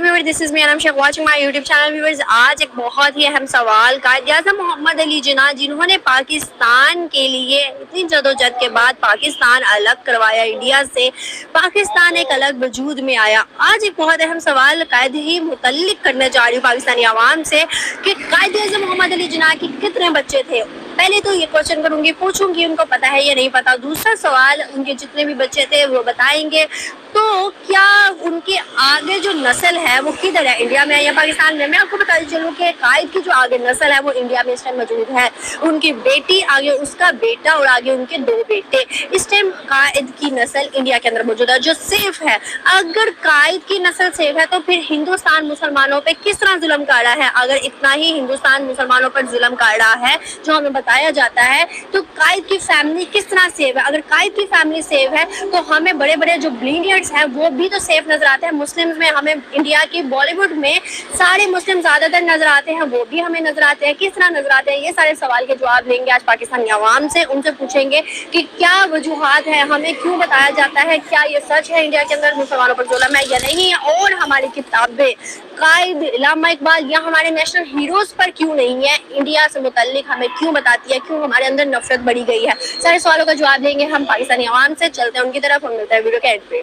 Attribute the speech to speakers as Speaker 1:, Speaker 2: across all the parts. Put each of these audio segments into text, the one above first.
Speaker 1: This is me and I am watching my YouTube channel viewers. आज एक बहुत ही अहम सवाल कायद-ए-आज़म मोहम्मद अली जिन्ना, जिन्होंने पाकिस्तान के लिए इतनी जदोजहद के बाद पाकिस्तान अलग करवाया इंडिया से, पाकिस्तान एक अलग वजूद में आया। आज एक बहुत अहम सवाल कायद ही मुतल्लिक करने जा रही हूँ पाकिस्तानी आवाम से कि कायद-ए-आज़म मोहम्मद अली जिन्ना के कितने बच्चे थे। पहले तो ये क्वेश्चन करूंगी, पूछूंगी उनको पता है या नहीं पता। दूसरा सवाल, उनके जितने भी बच्चे थे वो बताएंगे। तो क्या उनके आगे जो नस्ल है वो किधर है, इंडिया में है या पाकिस्तान में? मैं आपको बताती चलूं कि कायद की जो आगे नस्ल है वो इंडिया में इस टाइम मौजूद है। उनकी बेटी, आगे उसका बेटा और आगे उनके 2 बेटे। इस टाइम कायद की नस्ल इंडिया के अंदर मौजूद है जो सेफ है। अगर कायद की नस्ल सेफ है तो फिर हिंदुस्तान मुसलमानों पे किस तरह जुल्म कर रहा है? अगर इतना ही हिंदुस्तान मुसलमानों पर जुल्म कर रहा है जो हमें बताया जाता है, तो कायद की फैमिली किस तरह सेफ है? अगर कायद की फैमिली सेफ है तो हमें बड़े बड़े जो ब्लियनियर्स हैं वो भी तो सेफ नजर आते हैं। मुस्लिम्स में हमें इंडिया की बॉलीवुड में सारे मुस्लिम ज्यादातर नजर आते हैं, वो भी हमें नजर आते हैं। किस तरह नजर आते हैं? ये सारे सवाल के जवाब लेंगे आज पाकिस्तानी आवाम से। उनसे पूछेंगे कि क्या वजूहात है, हमें क्यों बताया जाता है, क्या ये सच है इंडिया के अंदर मुसलमानों पर जुल्म है या नहीं, और हमारी किताबें कायद, इल्लामा इकबाल या हमारे नेशनल हीरोज पर क्यों नहीं है, इंडिया से मुतल्लिक हमें क्यों बताती है, क्यों हमारे अंदर नफरत बढ़ी गई है। सारे सवालों का जवाब देंगे हम पाकिस्तानी आवाम से। चलते हैं उनकी तरफ और मिलते हैं वीडियो के एंड पे।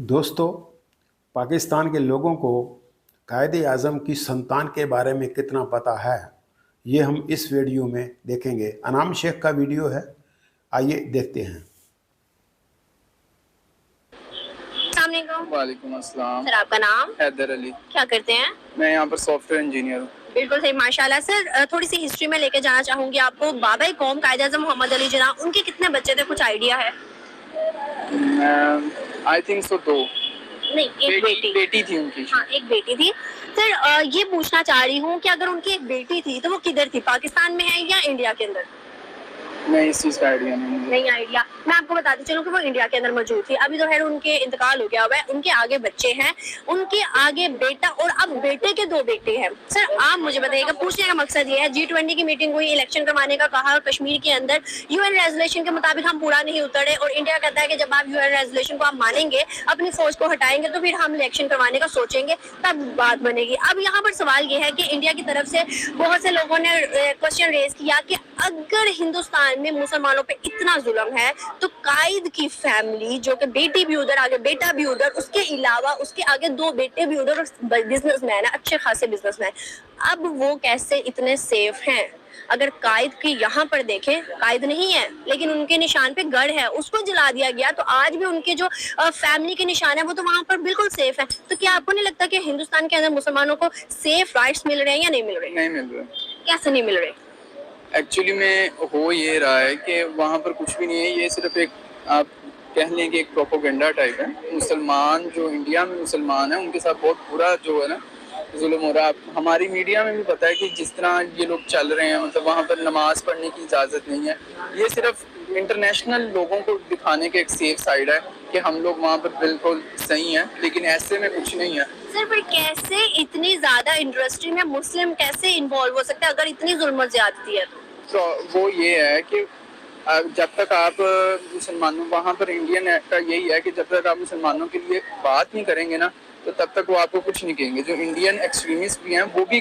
Speaker 2: दोस्तों, पाकिस्तान के लोगों को कायद-ए-आज़म की संतान के बारे में कितना पता है, ये हम इस वीडियो में देखेंगे। अनाम शेख का वीडियो है, आइए देखते हैं।
Speaker 3: वालेकुम अस्सलाम।
Speaker 1: सर, आपका नाम?
Speaker 3: हैदर अली।
Speaker 1: क्या करते हैं?
Speaker 3: मैं यहाँ पर सॉफ्टवेयर इंजीनियर हूँ।
Speaker 1: बिल्कुल सही, माशाल्लाह। सर, थोड़ी सी हिस्ट्री में लेके जाना चाहूंगी आपको। बाबा कौम कायद-ए-आज़म मोहम्मद अली जिन्ना, उनके कितने बच्चे थे, कुछ आइडिया है?
Speaker 3: I think so 2।
Speaker 1: नहीं, एक
Speaker 3: बेटी थी उनकी।
Speaker 1: हाँ, एक बेटी थी। सर, ये पूछना चाह रही हूँ कि अगर उनकी एक बेटी थी तो वो किधर थी, पाकिस्तान में है या इंडिया के अंदर?
Speaker 3: नहीं, इस चीज का आइडिया नहीं
Speaker 1: आइडिया। मैं आपको बताती चलूं कि वो इंडिया के अंदर मौजूद थी। अभी तो खैर उनके इंतकाल हो गया हुआ है। उनके आगे बच्चे हैं, उनके आगे बेटा और अब बेटे के 2 बेटे हैं। सर, आप मुझे बताइएगा, पूछने का मकसद ये है, G20 की मीटिंग हुई, इलेक्शन करवाने का कहा, कश्मीर के अंदर यूएन रेजोल्यूशन के मुताबिक हम पूरा नहीं उतरे और इंडिया कहता है कि जब आप यूएन रेजोल्यूशन को आप मानेंगे, अपनी फौज को हटाएंगे तो फिर हम इलेक्शन करवाने का सोचेंगे, तब बात बनेगी। अब यहाँ पर सवाल ये है कि इंडिया की तरफ से बहुत से लोगों ने क्वेश्चन रेज किया कि अगर हिंदुस्तान में मुसलमानों पे इतना जुल्म है तो कायद की फैमिली, जो कि बेटी भी उधर, आगे बेटा भी उधर, उसके अलावा उसके आगे 2 बेटे भी उधर, बिजनेसमैन है, अच्छे खासे बिजनेसमैन, अब वो कैसे इतने सेफ हैं? अगर कायद की यहाँ पर देखें, कायद नहीं है लेकिन उनके निशान पे गढ़ है, उसको जला दिया गया, तो आज भी उनके जो फैमिली के निशान है वो तो वहाँ पर बिल्कुल सेफ है। तो क्या आपको नहीं लगता कि हिंदुस्तान के अंदर मुसलमानों को सेफ राइट्स मिल रहे हैं या नहीं मिल रहे?
Speaker 3: नहीं मिल रहे।
Speaker 1: कैसे नहीं मिल रहे?
Speaker 3: एक्चुअली में हो ये रहा है कि वहाँ पर कुछ भी नहीं है, ये सिर्फ एक, आप कह लें कि एक प्रोपोगेंडा टाइप है। मुसलमान जो इंडिया में मुसलमान है उनके साथ बहुत बुरा जो है ना जुल्म हो रहा है। हमारी मीडिया में भी पता है कि जिस तरह ये लोग चल रहे हैं, मतलब वहाँ पर नमाज पढ़ने की इजाज़त नहीं है। ये सिर्फ इंटरनेशनल लोगों को दिखाने के एक सेफ साइड है कि हम लोग वहाँ पर बिल्कुल सही हैं, लेकिन ऐसे में कुछ नहीं है।
Speaker 1: सर, पर कैसे इतनी ज्यादा इंडस्ट्री में मुस्लिम कैसे इन्वॉल्व हो सकते हैं अगर इतनी जुल्म ज्यादती है?
Speaker 3: तो वो ये है कि जब तक आप मुसलमानों, वहाँ पर इंडियन का यही है कि जब तक आप मुसलमानों के लिए बात नहीं करेंगे ना, तो तब तक वो आपको कुछ नहीं कहेंगे। जो इंडियन एक्सट्रीमिस्ट भी हैं वो भी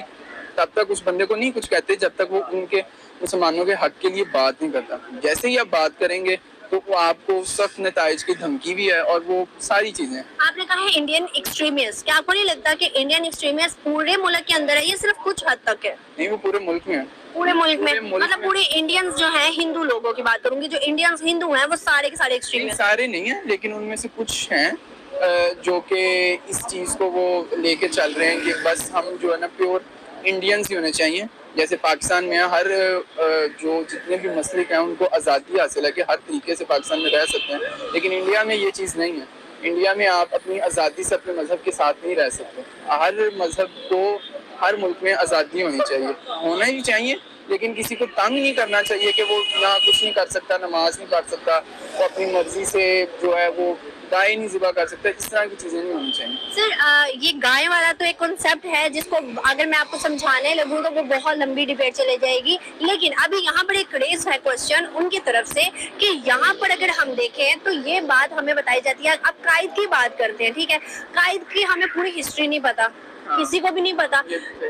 Speaker 3: तब तक उस बंदे को नहीं कुछ कहते जब तक वो उनके मुसलमानों के हक के लिए बात नहीं करता। जैसे ही आप बात करेंगे तो वो आपको सख्त नताइज की धमकी भी है और वो सारी चीजें।
Speaker 1: आपने कहा है इंडियन एक्सट्रीमिस्ट, क्या आपको नहीं लगता कि इंडियन एक्सट्रीमिस्ट पूरे मुल्क के अंदर है, ये सिर्फ कुछ हद तक है?
Speaker 3: नहीं, वो पूरे मुल्क में है।
Speaker 1: पूरे मुल्क में मतलब पूरे इंडियंस जो हैं, हिंदू लोगों की बात करूंगी, जो इंडियंस हिंदू हैं वो सारे के सारे एक्सट्रीमिस्ट?
Speaker 3: सारे नहीं है, लेकिन उनमें से कुछ हैं जो कि इस चीज़ को वो लेके चल रहे हैं कि बस हम जो है ना प्योर इंडियंस ही होने चाहिए। जैसे पाकिस्तान में हर जो जितने भी मसलिक हैं उनको आज़ादी हासिल है कि हर तरीके से पाकिस्तान में रह सकते हैं, लेकिन इंडिया में ये चीज़ नहीं है। इंडिया में आप अपनी आज़ादी से अपने मज़हब के साथ नहीं रह सकते। हर मज़हब को हर मुल्क में आज़ादी होनी चाहिए, होना ही चाहिए, लेकिन किसी को तंग नहीं करना चाहिए कि वो यहाँ कुछ नहीं कर सकता, नमाज नहीं पढ़ सकता, वो अपनी मर्जी से जो है वो गाय नहीं ज़िबा कर सकता। इस तरह की चीज़ें नहीं होनी चाहिए।
Speaker 1: सर, ये गाय वाला तो एक कॉन्सेप्ट है जिसको अगर मैं आपको समझाने लगूं तो वो बहुत लंबी डिबेट चले जाएगी, लेकिन अभी यहाँ पर एक रेस है क्वेश्चन उनकी तरफ से कि यहाँ पर अगर हम देखें तो ये बात हमें बताई जाती है। अब कायद की बात करते हैं, ठीक है, कायद की हमें पूरी हिस्ट्री नहीं पता, किसी को भी नहीं पता,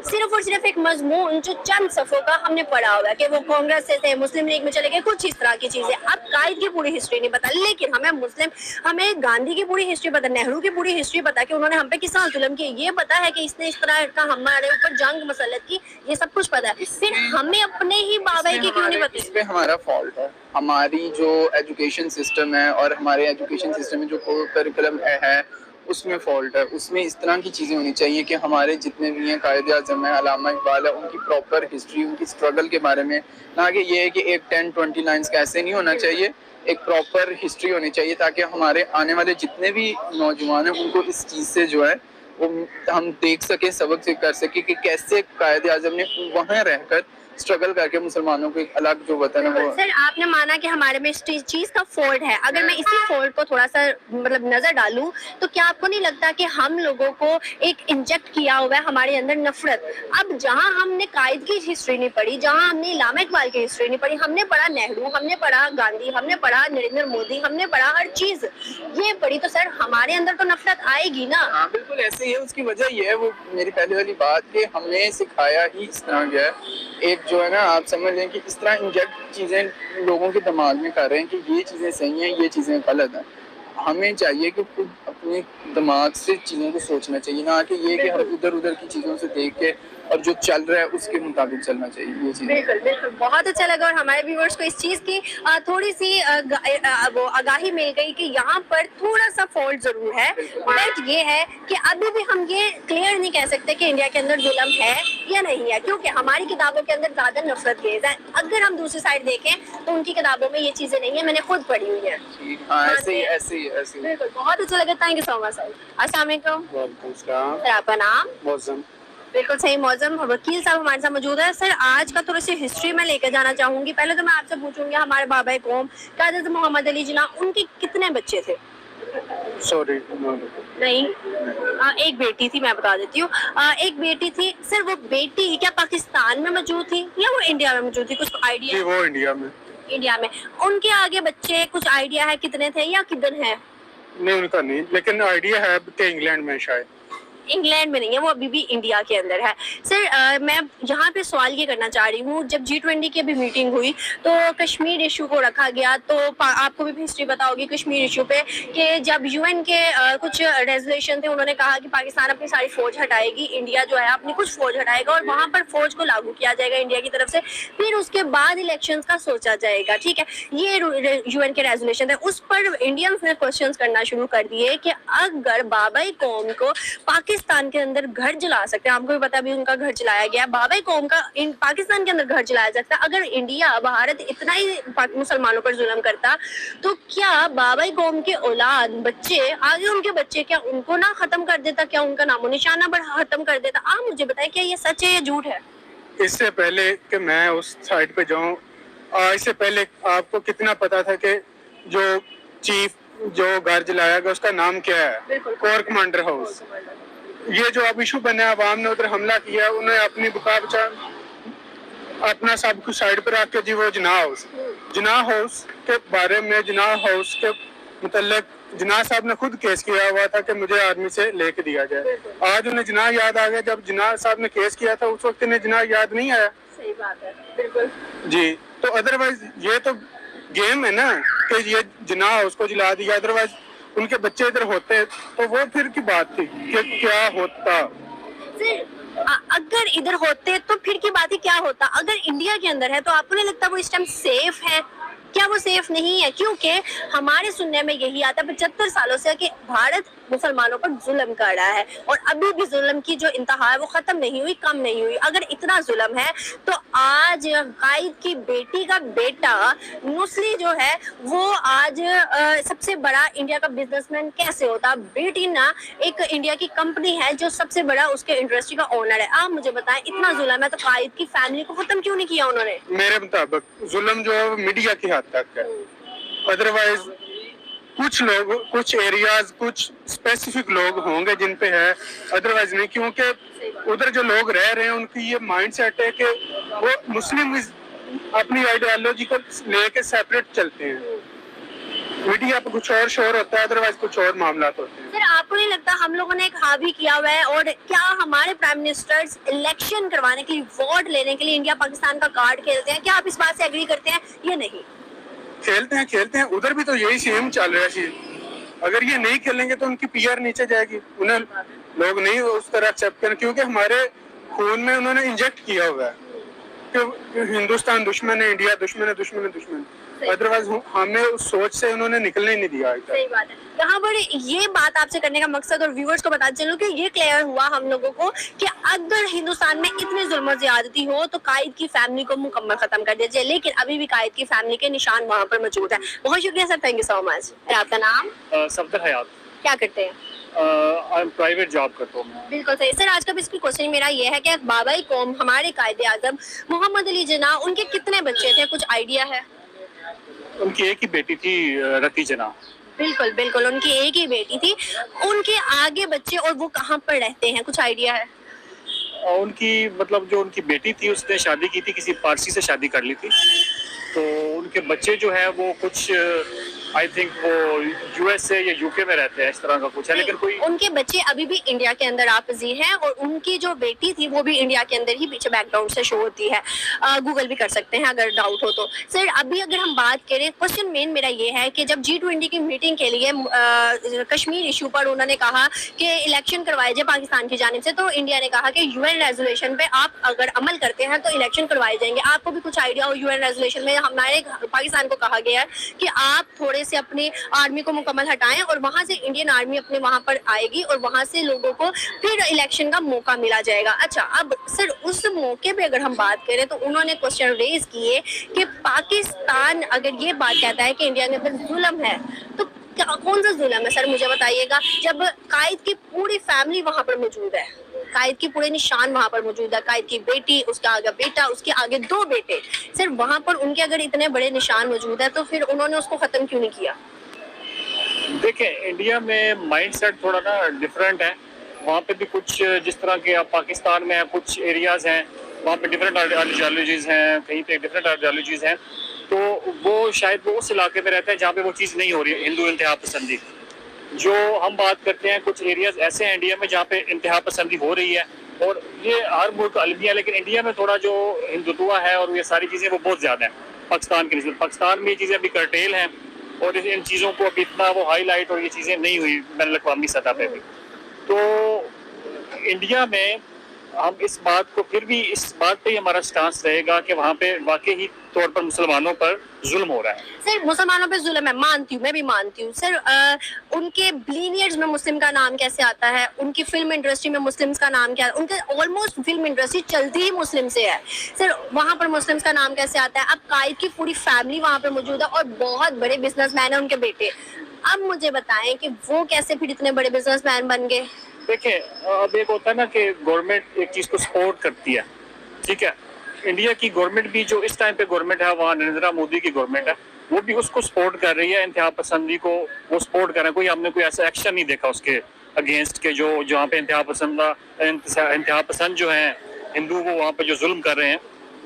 Speaker 1: सिर्फ और सिर्फ एक मजमून जो चंद सफ़ों का हमने पढ़ा हुआ है कि वो कांग्रेस से थे, मुस्लिम लीग में चले गए, कुछ इस तरह की चीजें। अब कायद की पूरी हिस्ट्री नहीं पता, लेकिन हमें गांधी की पूरी हिस्ट्री पता, नेहरू की पूरी हिस्ट्री पता कि उन्होंने हम पे किस तरह जुल्म किया, ये पता है कि इसने इस तरह का हमारे ऊपर जंग मसलत की, ये सब कुछ पता है। फिर हमें अपने ही बाबा की क्यों नहीं पता?
Speaker 3: इस पे हमारा फॉल्ट है, हमारी जो एजुकेशन सिस्टम है और हमारे एजुकेशन सिस्टम में जो करिकुलम है उसमें फॉल्ट है। उसमें इस तरह की चीज़ें होनी चाहिए कि हमारे जितने भी हैं कायदे आज़म है, अल्लामा इकबाल है, उनकी प्रॉपर हिस्ट्री, उनकी स्ट्रगल के बारे में, ना कि ये है कि एक 10-20 लाइन्स का ऐसे नहीं होना चाहिए, एक प्रॉपर हिस्ट्री होनी चाहिए ताकि हमारे आने वाले जितने भी नौजवान हैं उनको इस चीज़ से जो है वो हम देख सके, सबक से कर सके कि कैसे कायदे आज़म ने वहाँ रहकर स्ट्रगल करके मुसलमानों को एक अलग जो वतन है वो।
Speaker 1: सर आपने माना कि हमारे में इस चीज का फॉल्ट है, अगर मैं इसी फॉल्ट को थोड़ा सा मतलब नजर डालूं तो क्या आपको नहीं लगता कि हम लोगों को एक इंजेक्ट किया हुआ है हमारे अंदर नफरत? अब जहां हमने कायद की हिस्ट्री नहीं पढ़ी, जहां हमने अल्लामा इकबाल की हिस्ट्री नहीं पढ़ी, हमने पढ़ा नेहरू, हमने पढ़ा गांधी, हमने पढ़ा नरेंद्र मोदी, हमने पढ़ा हर चीज ये पढ़ी, तो सर हमारे अंदर तो नफरत आएगी ना।
Speaker 3: हाँ बिल्कुल ऐसे ही है। उसकी वजह ये है, वो मेरी पहले वाली बात कि हमने सिखाया ही इस तरह गया है, एक जो है ना आप समझ लें कि इस तरह इंजेक्ट चीज़ें लोगों के दिमाग में कर रहे हैं कि ये चीज़ें सही हैं, ये चीज़ें गलत हैं। हमें चाहिए कि खुद अपने दिमाग से चीज़ों को सोचना चाहिए, ना कि ये कि हम इधर उधर की चीज़ों से देख के और जो चल रहा है उसके मुताबिक चलना चाहिए। ये चीज़
Speaker 1: बिल्कुल बिल्कुल बहुत अच्छा लगा और हमारे व्यूअर्स को इस चीज़ की थोड़ी सी वो आगाही मिल गई कि यहाँ पर थोड़ा सा फॉल्ट जरूर है, बट ये है कि अभी भी हम ये क्लियर नहीं कह सकते कि इंडिया के अंदर जुल्म है या नहीं है, क्योंकि हमारी किताबों के अंदर ज़्यादा नफरत गेज है। अगर हम दूसरी साइड देखें तो उनकी किताबों में ये चीज़ें नहीं है, मैंने खुद पढ़ी हुई है।
Speaker 3: हाँ ऐसे ही
Speaker 1: बिल्कुल बहुत अच्छा लगा, thank you so much sir. अस्सलाम वालेकुम सर, आपका नाम?
Speaker 2: मौजम।
Speaker 1: बिल्कुल सही, मौजम वकील साहब हमारे साथ मौजूद है। सर आज का थोड़ी सी हिस्ट्री में लेकर जाना चाहूंगी। पहले तो मैं आपसे पूछूंगी हमारे बाबा कौम कायद मोहम्मद अली जिन्ना, उनके कितने बच्चे थे?
Speaker 2: सॉरी
Speaker 1: नहीं, एक बेटी थी, मैं बता देती हूँ, एक बेटी थी। सर वो बेटी क्या पाकिस्तान में मौजूद थी या वो इंडिया में मौजूद थी, कुछ आइडिया?
Speaker 2: वो इंडिया में।
Speaker 1: इंडिया में। उनके आगे बच्चे कुछ आइडिया है कितने थे या किधर है?
Speaker 2: नहीं उनका नहीं, लेकिन आइडिया है कि इंग्लैंड में शायद।
Speaker 1: इंग्लैंड में नहीं है, वो अभी भी इंडिया के अंदर है। सर मैं यहाँ पे सवाल ये करना चाह रही हूँ, जब G20 की अभी मीटिंग हुई तो कश्मीर इशू को रखा गया, तो आपको भी हिस्ट्री पता होगी कश्मीर इशू पे कि जब UN के कुछ रेजोल्यूशन थे, उन्होंने कहा कि पाकिस्तान अपनी सारी फौज हटाएगी, इंडिया जो है अपनी कुछ फौज हटाएगा और वहाँ पर फौज को लागू किया जाएगा इंडिया की तरफ से, फिर उसके बाद इलेक्शन का सोचा जाएगा। ठीक है, ये UN के रेजोल्यूशन थे। उस पर इंडियंस ने क्वेश्चन करना शुरू कर दिए कि अगर बाबा कौम को पाकिस्तान के अंदर घर जला सकते हैं, आपको भी पता भी उनका घर जलाया गया, बाबा कौम का पाकिस्तान के अंदर घर जलाया सकता है, अगर इंडिया भारत इतना ही मुसलमानों पर जुल्म करता तो क्या बाबा कौम के औलाद बच्चे आगे उनके बच्चे क्या उनको ना खत्म कर देता, क्या उनका नामो निशाना खत्म कर देता? आप मुझे बताएं क्या ये सच है या झूठ है?
Speaker 4: इससे पहले कि मैं उस साइड पे जाऊं, इससे पहले आपको कितना पता था कि जो चीफ जो घर जलाया गया उसका नाम क्या है? Core commander house. ये जो अब इशू बना, अवाम ने उधर हमला किया, उन्हें अपनी बुका बचा अपना सब कुछ साइड पर रख के जी वो जिन्ना हाउस के बारे में, जिन्ना हाउस के मुतल्लिक जिन्ना साहब ने खुद केस किया हुआ था कि मुझे आर्मी से लेके दिया जाए। आज उन्हें जिन्ना याद आ गया, जब जिन्ना साहब ने केस किया था उस वक्त इन्हें जिन्ना याद नहीं आया।
Speaker 1: सही बात है, बिल्कुल जी।
Speaker 4: तो अदरवाइज ये तो गेम है ना कि ये जिन्ना हाउस को जला दिया, अदरवाइज उनके बच्चे इधर होते तो वो फिर की बात थी कि क्या होता।
Speaker 1: अगर इधर होते तो फिर की बात ही क्या होता? अगर इंडिया के अंदर है तो आपको नहीं लगता वो इस टाइम सेफ है? क्या वो सेफ नहीं है? क्योंकि हमारे सुनने में यही आता है 75 सालों से कि भारत मुसलमानों पर जुल्म कर रहा है और अभी भी जुल्म की जो इंतहा है वो खत्म नहीं हुई, कम नहीं हुई। अगर इतना जुल्म है तो आज कायद की बेटी का बेटा नुस्ली जो है वो आज सबसे बड़ा इंडिया का बिजनेसमैन कैसे होता? बेटी ना एक इंडिया की कंपनी है जो सबसे बड़ा उसके इंडस्ट्री का ओनर है। आप मुझे बताएं इतना जुल्म है तो कायद की फैमिली को खत्म क्यों नहीं किया उन्होंने?
Speaker 4: मेरे मुताबिक जुल्म जो है मीडिया की हद तक है, अदरवाइज कुछ लोग, कुछ एरियाज, कुछ स्पेसिफिक लोग होंगे जिन पे है, अदरवाइज नहीं, क्योंकि उधर जो लोग रह रहे हैं उनकी ये माइंड सेट है कि वो मुस्लिम अपनी आइडियोलॉजी को लेके सेपरेट चलते हैं। मीडिया पे कुछ और शोर होता है, अदरवाइज कुछ और मामला होते हैं।
Speaker 1: सर आपको नहीं लगता हम लोगों ने एक हावी किया हुआ है, और क्या हमारे प्राइम मिनिस्टर्स इलेक्शन करवाने के लिए, वोट लेने के लिए इंडिया पाकिस्तान का कार्ड खेलते हैं? क्या आप इस बात से एग्री करते हैं या नहीं?
Speaker 4: खेलते हैं उधर भी तो यही सेम चल रहा है। अगर ये नहीं खेलेंगे तो उनकी पीआर नीचे जाएगी, उन्हें लोग नहीं उस तरह एक्सेप्ट करें, क्योंकि हमारे खून में उन्होंने इंजेक्ट किया हुआ है कि हिंदुस्तान दुश्मन है, इंडिया दुश्मन है, दुश्मन है, दुश्मन। अदरवाइज हमें उस सोच से उन्होंने निकलने ही नहीं दिया।
Speaker 1: सही बात है। यहाँ पर ये बात आपसे करने का मकसद और व्यूअर्स को बता चलूं कि ये क्लियर हुआ हम लोगों को कि अगर हिंदुस्तान में इतनी जुल्म ज्यादती हो तो कायद की फैमिली को मुकम्मल खत्म कर दिया जाए, लेकिन अभी भी कायद की फैमिली के निशान वहाँ पर मौजूद है। बहुत शुक्रिया sir, thank you so much. आपका नाम?
Speaker 5: सफदर हयात।
Speaker 1: क्या करते हैं?
Speaker 5: प्राइवेट जॉब करता हूँ।
Speaker 1: बिल्कुल सही सर। आज का बिल्कुल क्वेश्चन मेरा ये है कि बाबाई कौम हमारे कायदे आजम मोहम्मद अली जिन्ना, उनके कितने बच्चे थे, कुछ आइडिया है?
Speaker 5: उनकी एक ही बेटी थी, रती जिन्ना।
Speaker 1: बिल्कुल बिल्कुल, उनकी एक ही बेटी थी। उनके आगे बच्चे और वो कहाँ पर रहते हैं, कुछ आइडिया है?
Speaker 5: और उनकी मतलब जो उनकी बेटी थी उसने शादी की थी, किसी पारसी से शादी कर ली थी, तो उनके बच्चे जो है वो कुछ आई थिंक वो यूएसए या यूके में रहते हैं, इस तरह का कुछ है, लेकिन कोई
Speaker 1: उनके बच्चे अभी भी इंडिया के अंदर आपजी हैं, और उनकी जो बेटी थी वो भी इंडिया के अंदर ही पीछे बैकग्राउंड से शो होती है। गूगल भी कर सकते हैं अगर डाउट हो तो। सर अभी अगर हम बात करें, क्वेश्चन मेन मेरा ये है कि जब G20 की मीटिंग के लिए कश्मीर इशू पर उन्होंने कहा कि इलेक्शन करवाए जाए पाकिस्तान की जानिब से, तो इंडिया ने कहा कि यूएन रेजोल्यूशन पे आप अगर अमल करते हैं तो इलेक्शन करवाए जाएंगे। आपको भी कुछ आइडिया हो? यूएन रेजोल्यूशन में हमारे पाकिस्तान को कहा गया है कि आप थोड़े से अपनी आर्मी को मुकम्मल हटाएं और वहां से इंडियन आर्मी अपने वहां पर आएगी और वहां से लोगों को फिर इलेक्शन का मौका मिला जाएगा। अच्छा, अब सर उस मौके पे अगर हम बात करें तो उन्होंने क्वेश्चन रेज किए कि पाकिस्तान अगर ये बात कहता है कि इंडिया के अंदर जुल्म है, तो कौन सा जुल्म है सर, मुझे बताइएगा। जब कायद की पूरी फैमिली वहां पर मौजूद है, कायद की पूरे निशान वहां पर मौजूद है, कायद की बेटी, उसका आगे बेटा, उसके आगे 2 बेटे, सर वहां पर उनके अगर इतने बड़े निशान मौजूद है तो फिर उन्होंने उसको खत्म क्यों नहीं किया?
Speaker 5: देखिए, इंडिया में माइंडसेट थोड़ा ना डिफरेंट है। वहाँ पे भी कुछ जिस तरह के आप पाकिस्तान में है, कुछ एरियाज हैं वहाँ पे डिफरेंट आइडियोलॉजीज हैं, कहीं पे डिफरेंट आइडियोलॉजीज हैं, तो वो शायद वो उस इलाके में रहते हैं जहाँ पे वो चीज़ नहीं हो रही है, हिंदू इंतहा पसंदी। जो हम बात करते हैं, कुछ एरियाज ऐसे हैं इंडिया में जहाँ पे इंतहा पसंदी हो रही है, और ये हर मुल्क अलग है, लेकिन इंडिया में थोड़ा जो हिंदुत्व है और ये सारी चीज़ें वो बहुत ज़्यादा हैं पाकिस्तान के निस्बत। पाकिस्तान में ये चीज़ें अभी कर्टेल हैं और इन चीज़ों को अभी इतना वो हाईलाइट और ये चीज़ें नहीं हुई बैनुल-अक़वामी सतह पे भी। तो इंडिया में हम इस बात को फिर भी इस बात पे ही हमारा स्टांस रहेगा कि वहाँ पे वाकई ही तौर पर मुसलमानों पर जुल्म हो रहा है।
Speaker 1: सर मुसलमानों पे जुल्म है, मानती हूँ, मैं भी मानती हूँ। सर उनके बिलियनियर्स में मुस्लिम का नाम कैसे आता है? उनकी फिल्म इंडस्ट्री में मुस्लिम्स का नाम क्या है? उनके ऑलमोस्ट फिल्म इंडस्ट्री चलती ही मुस्लिम से है। सर वहाँ पर मुस्लिम्स का नाम कैसे आता है? अब कायद की पूरी फैमिली वहाँ पर मौजूद है और बहुत बड़े बिजनेसमैन है उनके बेटे। अब मुझे बताएं कि वो कैसे फिर इतने बड़े बिजनेसमैन बन गए?
Speaker 5: देखिए, अब एक होता है ना कि गवर्नमेंट एक चीज़ को सपोर्ट करती है, ठीक है। इंडिया की गवर्नमेंट भी जो इस टाइम पे गवर्नमेंट है, वहाँ नरेंद्र मोदी की गवर्नमेंट है, वो भी उसको सपोर्ट कर रही है, इंतहा पसंदी को वो सपोर्ट कर रहे हैं। कोई हमने कोई ऐसा एक्शन नहीं देखा उसके अगेंस्ट के जो जहाँ पे इंतहा पसंद जो है हिंदू वो वहाँ पे जो जुल्म कर रहे हैं,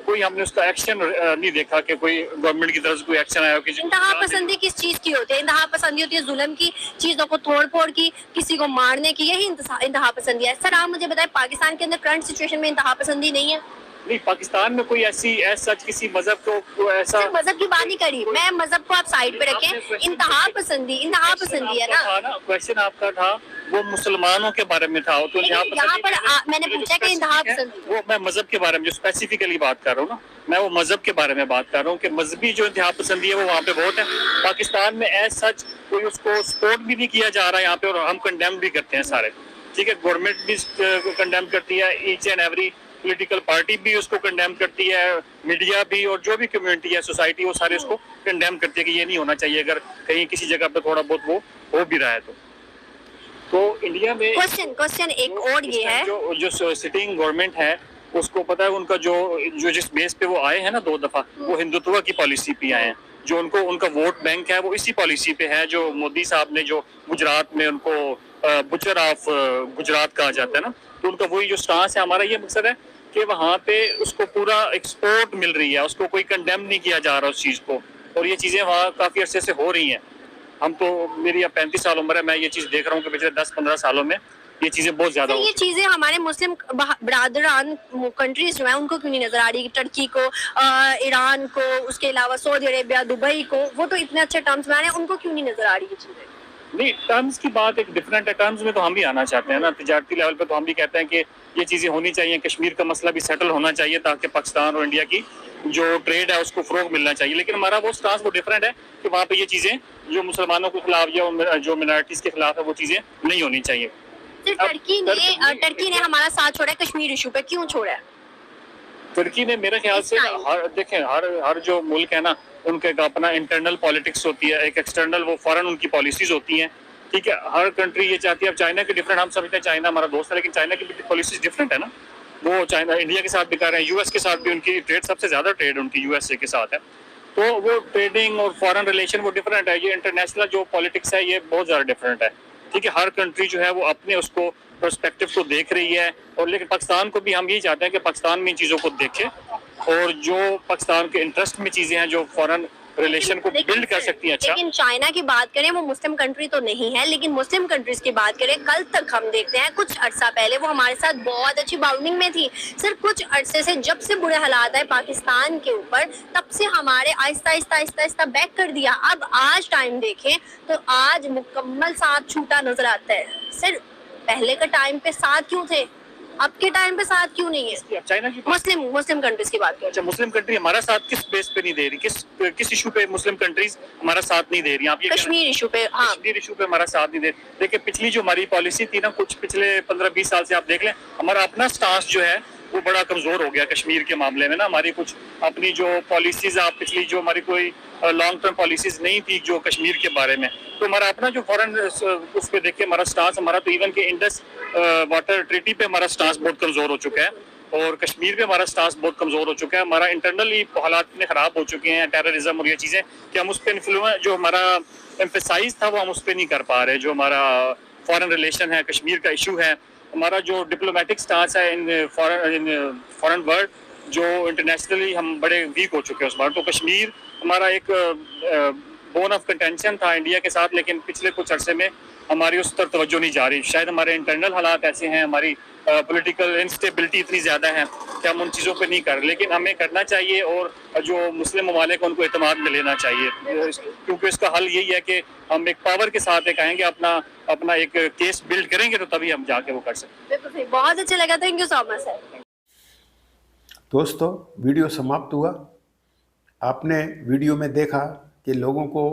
Speaker 5: कोई हमने उसका एक्शन नहीं देखा कि कोई गवर्नमेंट की तरफ से कोई एक्शन आया हो।
Speaker 1: इंतहा पसंदी किस चीज की होती है? इंतहा पसंदी होती है जुल्म की, चीजों को तोड़ फोड़ की, किसी को मारने की, यही इंतहा पसंदी है। सर आप मुझे बताएं, पाकिस्तान के अंदर करंट सिचुएशन में इंतहा पसंदी नहीं है?
Speaker 5: नहीं, पाकिस्तान में कोई ऐसी सच किसी मजहब को ऐसा
Speaker 1: मजहब की बात नहीं करी मैं, मजहब को आप साइड पे रखें, इंतहा पसंदी है ना।
Speaker 5: क्वेश्चन आपका था वो मुसलमानों के बारे में था, तो
Speaker 1: यहाँ पर मैंने पूछा कि इंतहा पसंदी,
Speaker 5: वो मैं मजहब के बारे में जो स्पेसिफिकली बात कर रहा हूँ ना, मैं वो मजहब के बारे में बात कर रहा हूँ कि मजहबी जो इंतहा पसंदी है वो वहाँ पे बहुत है। पाकिस्तान में एज सच कोई उसको सपोर्ट भी नहीं किया जा रहा है यहाँ पे, और हम कंडेम भी करते हैं सारे, ठीक है। गवर्नमेंट भी कंडेम करती है, each and every political party भी उसको कंडेम करती है, मीडिया भी, और जो भी कम्युनिटी है, सोसाइटी, वो सारे उसको कंडेम करती है कि ये नहीं होना चाहिए। अगर कहीं किसी जगह पे थोड़ा बहुत वो हो भी रहा है तो इंडिया में
Speaker 1: क्वेश्चन एक और ये है,
Speaker 5: जो सिटिंग गवर्नमेंट है उसको पता है उनका जो जिस बेस पे वो आए हैं ना 2 दफा, वो हिंदुत्व की पॉलिसी पे आए हैं, जो उनको उनका वोट बैंक है वो इसी पॉलिसी पे है, जो मोदी साहब ने जो गुजरात में उनको बुचर ऑफ गुजरात कहा जाता है ना, तो उनका वही जो स्टांस है। हमारा ये मकसद है कि वहाँ पे उसको पूरा एक्सपोर्ट मिल रही है, उसको कोई कंडेम नहीं किया जा रहा उस चीज़ को, और ये चीज़ें वहाँ काफ़ी अरसे से हो रही हैं। हम तो, मेरी अब 35 साल उम्र है, मैं ये चीज़ देख रहा हूँ कि पिछले 10-15 सालों में ये चीज़ें बहुत ज़्यादा
Speaker 1: ये चीजें हमारे मुस्लिम बरादरान कंट्रीज जो है उनको क्यों नहीं नजर आ रही? टर्की को, ईरान को, उसके अलावा सऊदी अरेबिया, दुबई को, वो तो इतने अच्छे टर्म्स में आ रहे हैं, उनको क्यों नहीं नजर आ रही ये चीजें?
Speaker 5: नहीं, टर्म्स की बात एक डिफरेंट है। टर्म्स में तो हम भी आना चाहते हैं ना, तिजारती लेवल पे तो हम भी कहते हैं कि ये चीज़ें होनी चाहिए, कश्मीर का मसला भी सेटल होना चाहिए ताकि पाकिस्तान और इंडिया की जो ट्रेड है उसको फ़रोग मिलना चाहिए। लेकिन हमारा वो स्टांस वो डिफरेंट है कि वहाँ पे ये चीज़ें जो मुसलमानों के खिलाफ या जो मिनॉरिटीज़ के खिलाफ है वो चीज़ें नहीं होनी चाहिए।
Speaker 1: सिर्फ टर्की ने हमारा साथ छोड़ा है कश्मीर इशू पे, क्यों छोड़ा है?
Speaker 5: तुर्की ने मेरे ख्याल से देखें, हर जो मुल्क है ना, उनका एक अपना इंटरनल पॉलिटिक्स होती है, एक एक्सटर्नल वो फॉरेन उनकी पॉलिसीज होती हैं, ठीक है। हर कंट्री ये चाहती है। अब चाइना के डिफरेंट, हम समझते हैं चाइना हमारा दोस्त है, लेकिन चाइना की पॉलिसीज डिफरेंट है ना। वो चाइना इंडिया के साथ भी कर रहे हैं, यूएस के साथ भी उनकी ट्रेड, सबसे ज़्यादा ट्रेड उनकी यूएसए के साथ है। तो वो ट्रेडिंग और फॉरेन रिलेशन वो डिफरेंट है। ये इंटरनेशनल जो पॉलिटिक्स है ये बहुत ज़्यादा डिफरेंट है, ठीक है। हर कंट्री जो है वो अपने उसको पर्सपेक्टिव को देख रही है, और लेकिन पाकिस्तान को भी हम यही चाहते हैं कि पाकिस्तान में इन चीज़ों को देखे, और जो पाकिस्तान के इंटरेस्ट में चीज़ें हैं जो फॉरेन रिलेशन को बिल्ड कर सकती है। अच्छा,
Speaker 1: लेकिन चाइना की बात करें, वो मुस्लिम कंट्री तो नहीं है, लेकिन मुस्लिम कंट्रीज की बात करें, कल तक हम देखते हैं कुछ अरसा पहले वो हमारे साथ बहुत अच्छी बाउंडिंग में थी। सिर्फ कुछ अरसे से जब से बुरे हालात आए पाकिस्तान के ऊपर, तब से हमारे आहिस्ता आहिस्ता आहिस्ता आहिस्ता बैक कर दिया। अब आज टाइम देखें तो आज मुकम्मल साथ छूटा नजर आता है। सिर्फ पहले का टाइम पे साथ क्यों थे, अब के टाइम पे साथ क्यों नहीं है?
Speaker 5: चाइना की
Speaker 1: मुस्लिम कंट्रीज की बात करें।
Speaker 5: अच्छा, मुस्लिम कंट्री हमारा साथ किस बेस पे नहीं दे रही, किस इशू पे मुस्लिम कंट्रीज हमारा साथ नहीं दे रही? आप ये
Speaker 1: कश्मीर इशू पे, हाँ,
Speaker 5: कश्मीर इशू पे हमारा साथ नहीं दे रही। देखिए, पिछली जो हमारी पॉलिसी थी ना, कुछ पिछले 15-20 साल से आप देख लें, हमारा अपना स्टांस जो है वो बड़ा कमजोर हो गया कश्मीर के मामले में ना। हमारी कुछ अपनी जो पॉलिसीज, आप पिछली जो हमारी कोई लॉन्ग टर्म पॉलिसीज नहीं थी जो कश्मीर के बारे में, तो हमारा अपना जो फॉरेन उस पर देखिए हमारा स्टांस, हमारा तो इवन के इंडस वाटर ट्रीटी पे हमारा स्टांस बहुत कमजोर हो चुका है, और कश्मीर पे हमारा स्टांस बहुत कमजोर हो चुका है। हमारा इंटरनली हालात इतने खराब हो चुके हैं, टेररिज्म और ये चीज़ें, कि हम उस पर इन्फ्लुएंस, जो हमारा एम्फेसाइज था वो हम उस पर नहीं कर पा रहे। जो हमारा फॉरेन रिलेशन है, कश्मीर का इशू है, हमारा जो डिप्लोमेटिक स्टांस है इन फॉरेन वर्ल्ड, जो इंटरनेशनली हम बड़े वीक हो चुके हैं उस बार। तो कश्मीर हमारा एक बोन ऑफ कंटेंशन था इंडिया के साथ, लेकिन पिछले कुछ अरसे में हमारी उस तरफ तवज्जो नहीं जा रही। शायद हमारे इंटरनल हालात ऐसे हैं, हमारी पॉलिटिकल इंस्टेबिलिटी इतनी ज़्यादा है कि हम उन चीज़ों पे नहीं कर रहे, लेकिन हमें करना चाहिए, और जो मुस्लिम ममालिक उनको एतमाद में लेना चाहिए, क्योंकि इसका हल यही है कि हम एक पावर के साथ एक आएंगे, अपना एक केस बिल्ड करेंगे, तो तभी हम जाके वो कर सकते हैं।
Speaker 1: बहुत अच्छा लगा, thank you so much sir.
Speaker 2: दोस्तों, वीडियो समाप्त हुआ। आपने वीडियो में देखा कि लोगों को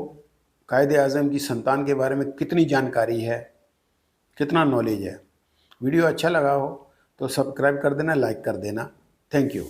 Speaker 2: कायदे आज़म की संतान के बारे में कितनी जानकारी है, कितना नॉलेज है। वीडियो अच्छा लगा हो तो सब्सक्राइब कर देना, लाइक कर देना। Thank you.